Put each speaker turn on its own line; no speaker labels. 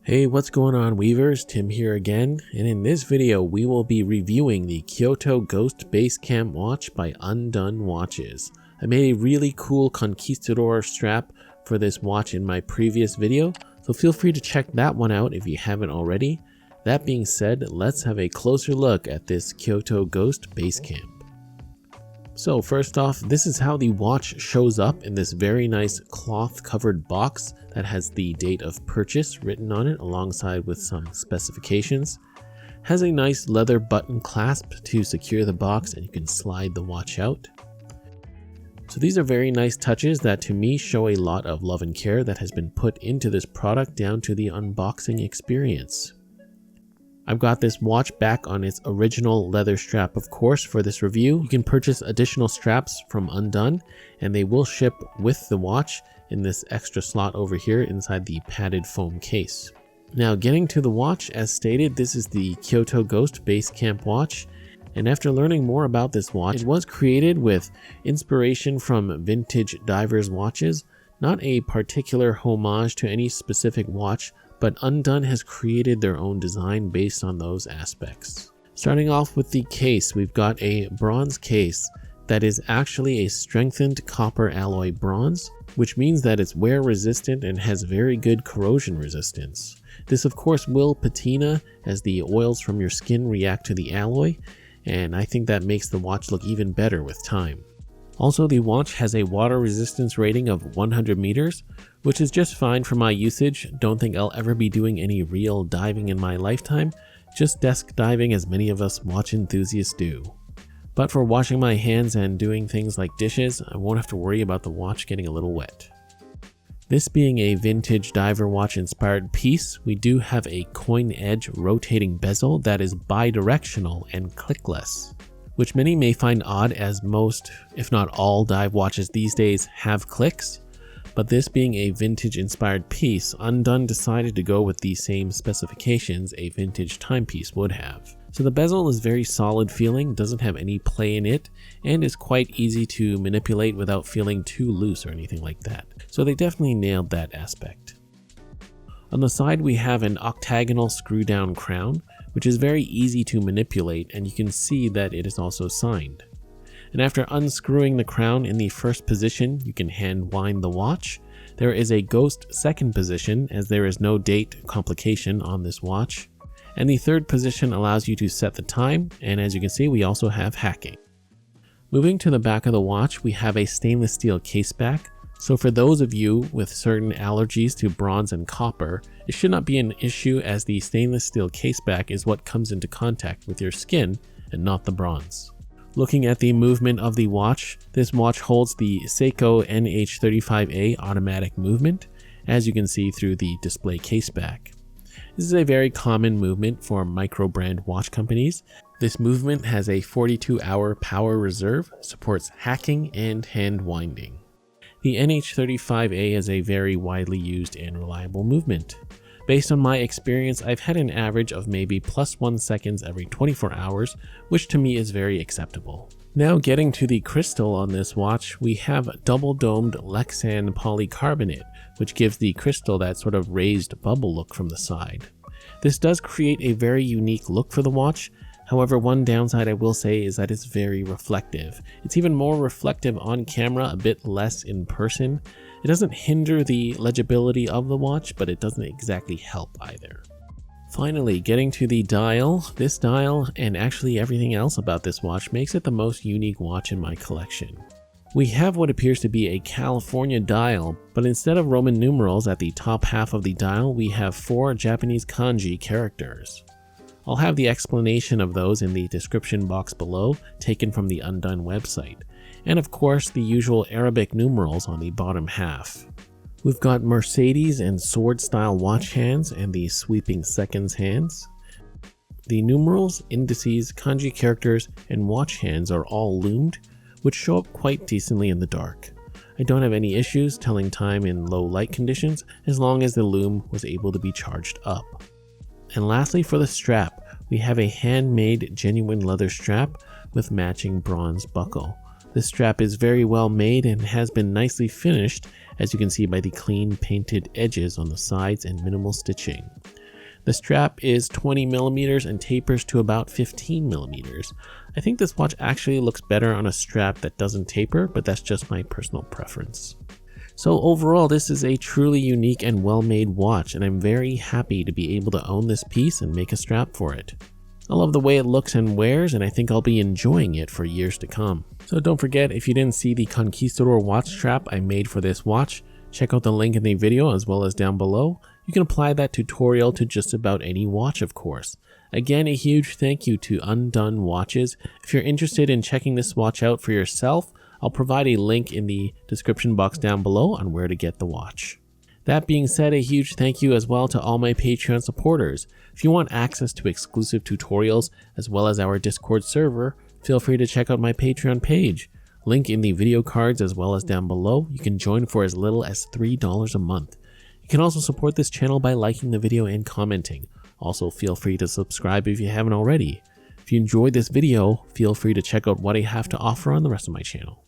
Hey, what's going on, Weavers? Tim here again, and in this video we will be reviewing the Kyoto Ghost Basecamp watch by UNDONE Watches. I made a really cool Conquistador strap for this watch in my previous video, so feel free to check that one out if you haven't already. That being said, let's have a closer look at this Kyoto Ghost Basecamp. So first off, this is how the watch shows up in this very nice cloth covered box that has the date of purchase written on it alongside with some specifications. Has a nice leather button clasp to secure the box, and you can slide the watch out. So these are very nice touches that to me show a lot of love and care that has been put into this product down to the unboxing experience. I've got this watch back on its original leather strap, of course, for this review. You can purchase additional straps from UNDONE, and they will ship with the watch in this extra slot over here inside the padded foam case. Now, getting to the watch, as stated, this is the Kyoto Ghost Basecamp watch, and after learning more about this watch, it was created with inspiration from vintage divers' watches, not a particular homage to any specific watch, but UNDONE has created their own design based on those aspects. Starting off with the case, we've got a bronze case that is actually a strengthened copper alloy bronze, which means that it's wear resistant and has very good corrosion resistance. This of course will patina as the oils from your skin react to the alloy, and I think that makes the watch look even better with time. Also, the watch has a water resistance rating of 100 meters, which is just fine for my usage. Don't think I'll ever be doing any real diving in my lifetime, just desk diving as many of us watch enthusiasts do. But for washing my hands and doing things like dishes, I won't have to worry about the watch getting a little wet. This being a vintage diver watch inspired piece, we do have a coin edge rotating bezel that is bi-directional and clickless, which many may find odd as most, if not all, dive watches these days have clicks. But this being a vintage inspired piece, UNDONE decided to go with the same specifications a vintage timepiece would have. So the bezel is very solid feeling, doesn't have any play in it, and is quite easy to manipulate without feeling too loose or anything like that. So they definitely nailed that aspect. On the side we have an octagonal screw down crown, which is very easy to manipulate, and you can see that it is also signed. And after unscrewing the crown in the first position, you can hand wind the watch. There is a ghost second position, as there is no date complication on this watch. And the third position allows you to set the time, and as you can see, we also have hacking. Moving to the back of the watch, we have a stainless steel case back. So for those of you with certain allergies to bronze and copper, it should not be an issue, as the stainless steel caseback is what comes into contact with your skin and not the bronze. Looking at the movement of the watch, this watch holds the Seiko NH35A automatic movement, as you can see through the display caseback. This is a very common movement for micro-brand watch companies. This movement has a 42-hour power reserve, supports hacking and hand winding. The NH35A is a very widely used and reliable movement. Based on my experience, I've had an average of maybe +1 seconds every 24 hours, which to me is very acceptable. Now getting to the crystal on this watch, we have double-domed Lexan polycarbonate, which gives the crystal that sort of raised bubble look from the side. This does create a very unique look for the watch. However, one downside I will say is that it's very reflective. It's even more reflective on camera, a bit less in person. It doesn't hinder the legibility of the watch, but it doesn't exactly help either. Finally, getting to the dial. This dial, and actually everything else about this watch, makes it the most unique watch in my collection. We have what appears to be a California dial, but instead of Roman numerals at the top half of the dial, we have 4 Japanese kanji characters. I'll have the explanation of those in the description box below, taken from the UNDONE website, and of course the usual Arabic numerals on the bottom half. We've got Mercedes and sword style watch hands and the sweeping seconds hands. The numerals, indices, kanji characters, and watch hands are all loomed, which show up quite decently in the dark. I don't have any issues telling time in low light conditions as long as the loom was able to be charged up. And lastly, for the strap, we have a handmade genuine leather strap with matching bronze buckle. This strap is very well made and has been nicely finished, as you can see by the clean painted edges on the sides and minimal stitching. The strap is 20mm and tapers to about 15mm. I think this watch actually looks better on a strap that doesn't taper, but that's just my personal preference. So overall, this is a truly unique and well-made watch, and I'm very happy to be able to own this piece and make a strap for it. I love the way it looks and wears, and I think I'll be enjoying it for years to come. So don't forget, if you didn't see the Conquistador watch strap I made for this watch, check out the link in the video as well as down below. You can apply that tutorial to just about any watch, of course. Again, a huge thank you to UNDONE Watches. If you're interested in checking this watch out for yourself, I'll provide a link in the description box down below on where to get the watch. That being said, a huge thank you as well to all my Patreon supporters. If you want access to exclusive tutorials as well as our Discord server, feel free to check out my Patreon page. Link in the video cards as well as down below. You can join for as little as $3 a month. You can also support this channel by liking the video and commenting. Also, feel free to subscribe if you haven't already. If you enjoyed this video, feel free to check out what I have to offer on the rest of my channel.